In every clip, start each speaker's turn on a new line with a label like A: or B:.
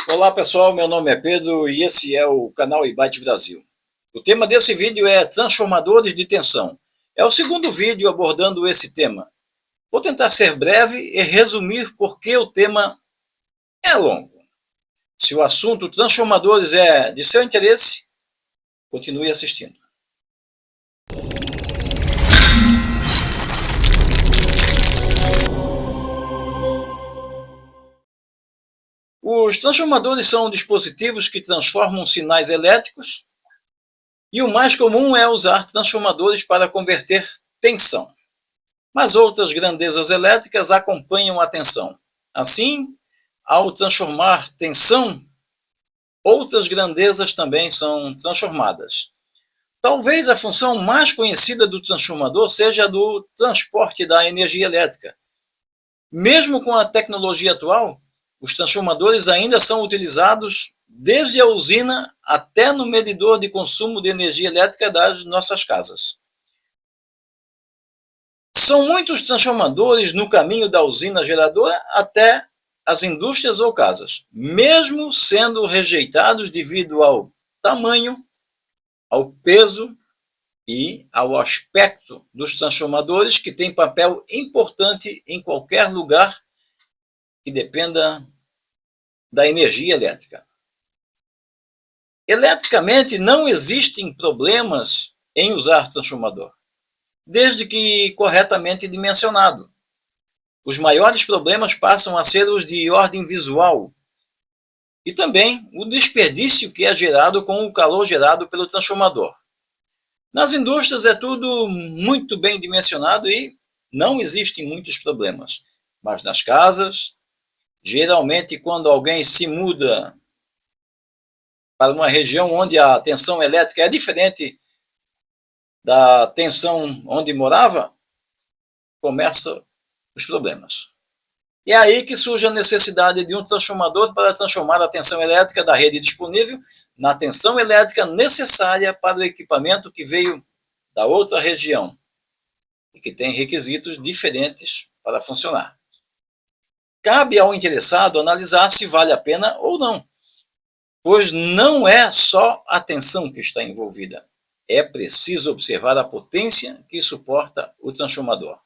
A: Olá pessoal, meu nome é Pedro e esse é o canal Ibate Brasil. O tema desse vídeo é transformadores de tensão. É o segundo vídeo abordando esse tema. Vou tentar ser breve e resumir porque o tema é longo. Se o assunto transformadores é de seu interesse, continue assistindo. Os transformadores são dispositivos que transformam sinais elétricos e o mais comum é usar transformadores para converter tensão. Mas outras grandezas elétricas acompanham a tensão. Assim, ao transformar tensão, outras grandezas também são transformadas. Talvez a função mais conhecida do transformador seja a do transporte da energia elétrica. Mesmo com a tecnologia atual, os transformadores ainda são utilizados desde a usina até no medidor de consumo de energia elétrica das nossas casas. São muitos transformadores no caminho da usina geradora até as indústrias ou casas, mesmo sendo rejeitados devido ao tamanho, ao peso e ao aspecto dos transformadores, que têm papel importante em qualquer lugar que dependa da energia elétrica. Eletricamente, não existem problemas em usar transformador, desde que corretamente dimensionado. Os maiores problemas passam a ser os de ordem visual e também o desperdício que é gerado com o calor gerado pelo transformador. Nas indústrias é tudo muito bem dimensionado e não existem muitos problemas. Mas nas casas, geralmente quando alguém se muda para uma região onde a tensão elétrica é diferente da tensão onde morava, começam os problemas. É aí que surge a necessidade de um transformador para transformar a tensão elétrica da rede disponível na tensão elétrica necessária para o equipamento que veio da outra região e que tem requisitos diferentes para funcionar. Cabe ao interessado analisar se vale a pena ou não, pois não é só a tensão que está envolvida. É preciso observar a potência que suporta o transformador.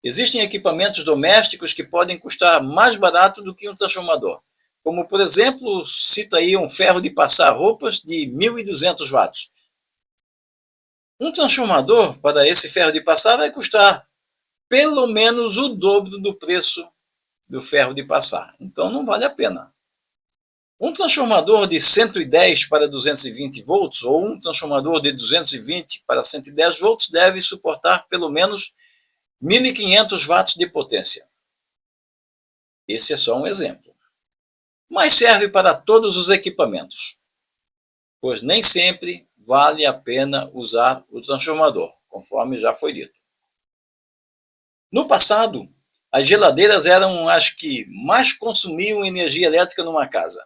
A: Existem equipamentos domésticos que podem custar mais barato do que um transformador, como, por exemplo, cita aí um ferro de passar roupas de 1.200 watts. Um transformador para esse ferro de passar vai custar pelo menos o dobro do preço do ferro de passar, então não vale a pena. Um transformador de 110 para 220 volts ou um transformador de 220 para 110 volts deve suportar pelo menos 1.500 watts de potência. Esse é só um exemplo. Mas serve para todos os equipamentos, pois nem sempre vale a pena usar o transformador, conforme já foi dito. No passado, as geladeiras eram as que mais consumiam energia elétrica numa casa.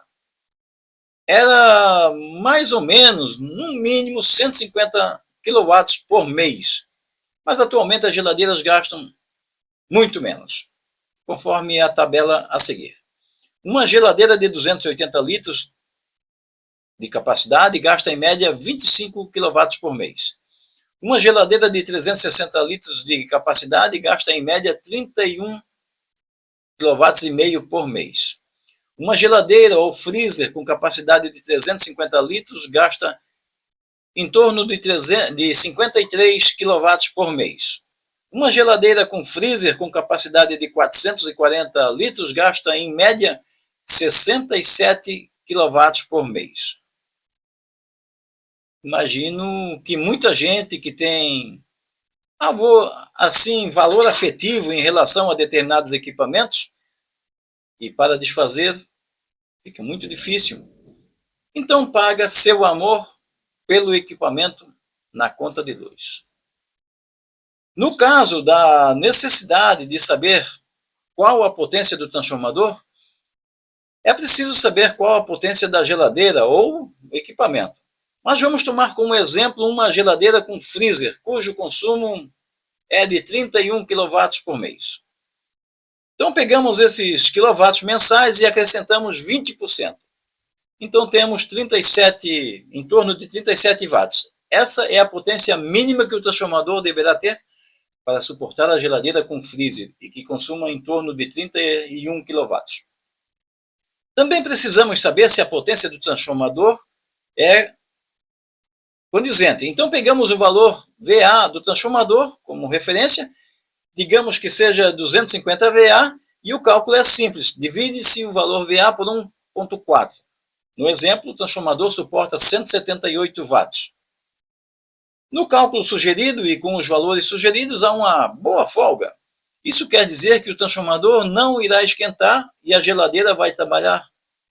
A: Era mais ou menos, no mínimo, 150 kW por mês. Mas atualmente as geladeiras gastam muito menos, conforme a tabela a seguir. Uma geladeira de 280 litros de capacidade gasta em média 25 kW por mês. Uma geladeira de 360 litros de capacidade gasta em média 31,5 kW por mês. Uma geladeira ou freezer com capacidade de 350 litros gasta em torno de 53 kW por mês. Uma geladeira com freezer com capacidade de 440 litros gasta, em média, 67 kW por mês. Imagino que muita gente que tem assim, valor afetivo em relação a determinados equipamentos, e para desfazer fica muito difícil, então paga seu amor pelo equipamento na conta de luz. No caso da necessidade de saber qual a potência do transformador, é preciso saber qual a potência da geladeira ou equipamento. Mas vamos tomar como exemplo uma geladeira com freezer, cujo consumo é de 31 kW por mês. Então pegamos esses quilowatts mensais e acrescentamos 20%. Então temos 37, em torno de 37 watts. Essa é a potência mínima que o transformador deverá ter para suportar a geladeira com freezer e que consuma em torno de 31 kW. Também precisamos saber se a potência do transformador é condizente. Então pegamos o valor VA do transformador como referência, digamos que seja 250 VA, e o cálculo é simples, divide-se o valor VA por 1,4. No exemplo, o transformador suporta 178 watts. No cálculo sugerido e com os valores sugeridos, há uma boa folga. Isso quer dizer que o transformador não irá esquentar e a geladeira vai trabalhar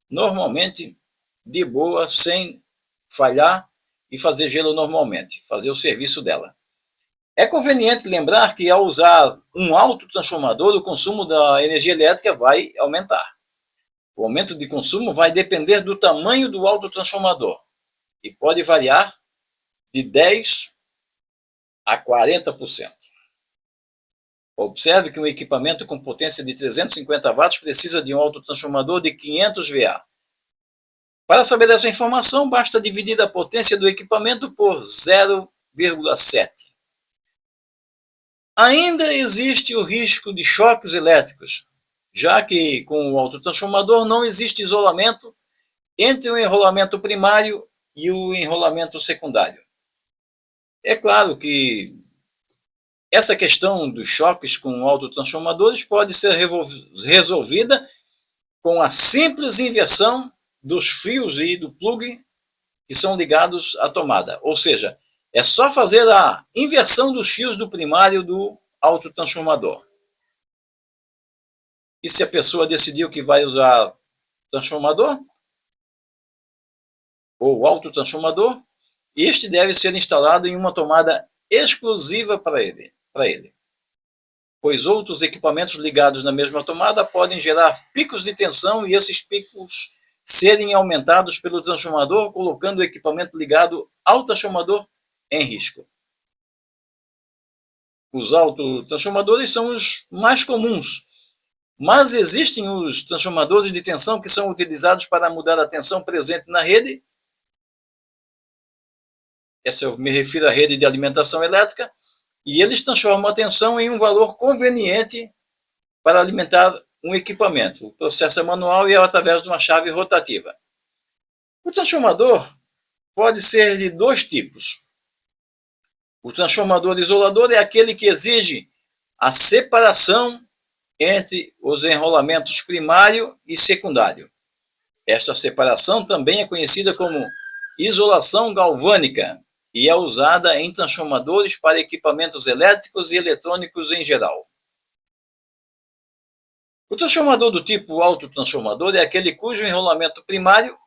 A: normalmente, de boa, sem falhar e fazer gelo normalmente, fazer o serviço dela. É conveniente lembrar que ao usar um alto transformador, o consumo da energia elétrica vai aumentar. O aumento de consumo vai depender do tamanho do autotransformador e pode variar de 10% a 40%. Observe que um equipamento com potência de 350 watts precisa de um autotransformador de 500 VA. Para saber essa informação, basta dividir a potência do equipamento por 0,7. Ainda existe o risco de choques elétricos, já que com o autotransformador não existe isolamento entre o enrolamento primário e o enrolamento secundário. É claro que essa questão dos choques com autotransformadores pode ser resolvida com a simples inversão dos fios e do plug que são ligados à tomada. Ou seja, é só fazer a inversão dos fios do primário do autotransformador. E se a pessoa decidiu que vai usar transformador ou autotransformador, este deve ser instalado em uma tomada exclusiva para ele, pois outros equipamentos ligados na mesma tomada podem gerar picos de tensão e esses picos serem aumentados pelo transformador, colocando o equipamento ligado ao transformador em risco. Os autotransformadores são os mais comuns, mas existem os transformadores de tensão que são utilizados para mudar a tensão presente na rede. Essa eu me refiro à rede de alimentação elétrica, e eles transformam a tensão em um valor conveniente para alimentar um equipamento. O processo é manual e é através de uma chave rotativa. O transformador pode ser de dois tipos. O transformador isolador é aquele que exige a separação entre os enrolamentos primário e secundário. Esta separação também é conhecida como isolação galvânica e é usada em transformadores para equipamentos elétricos e eletrônicos em geral. O transformador do tipo autotransformador é aquele cujo enrolamento primário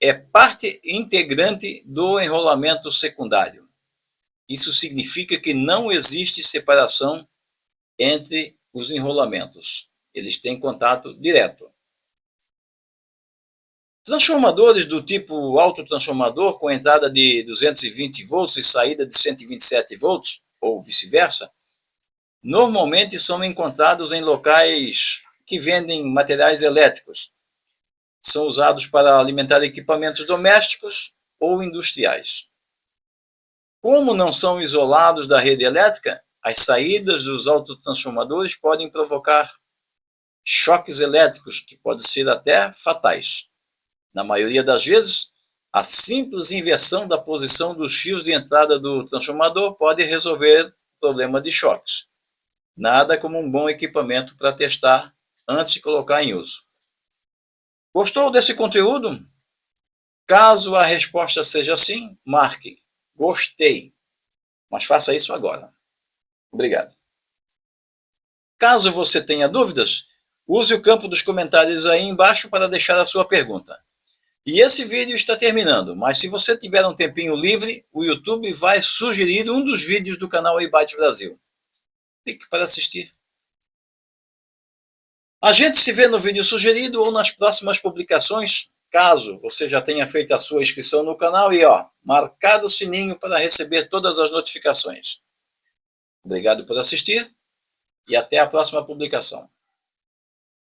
A: é parte integrante do enrolamento secundário. Isso significa que não existe separação entre os enrolamentos. Eles têm contato direto. Transformadores do tipo autotransformador com entrada de 220 volts e saída de 127 volts, ou vice-versa, normalmente são encontrados em locais que vendem materiais elétricos. São usados para alimentar equipamentos domésticos ou industriais. Como não são isolados da rede elétrica, as saídas dos autotransformadores podem provocar choques elétricos que podem ser até fatais. Na maioria das vezes, a simples inversão da posição dos fios de entrada do transformador pode resolver o problema de choques. Nada como um bom equipamento para testar antes de colocar em uso. Gostou desse conteúdo? Caso a resposta seja sim, marque gostei, mas faça isso agora. Obrigado. Caso você tenha dúvidas, use o campo dos comentários aí embaixo para deixar a sua pergunta. E esse vídeo está terminando, mas se você tiver um tempinho livre, o YouTube vai sugerir um dos vídeos do canal iBytes Brasil. Clique para assistir. A gente se vê no vídeo sugerido ou nas próximas publicações, caso você já tenha feito a sua inscrição no canal e marcado o sininho para receber todas as notificações. Obrigado por assistir e até a próxima publicação.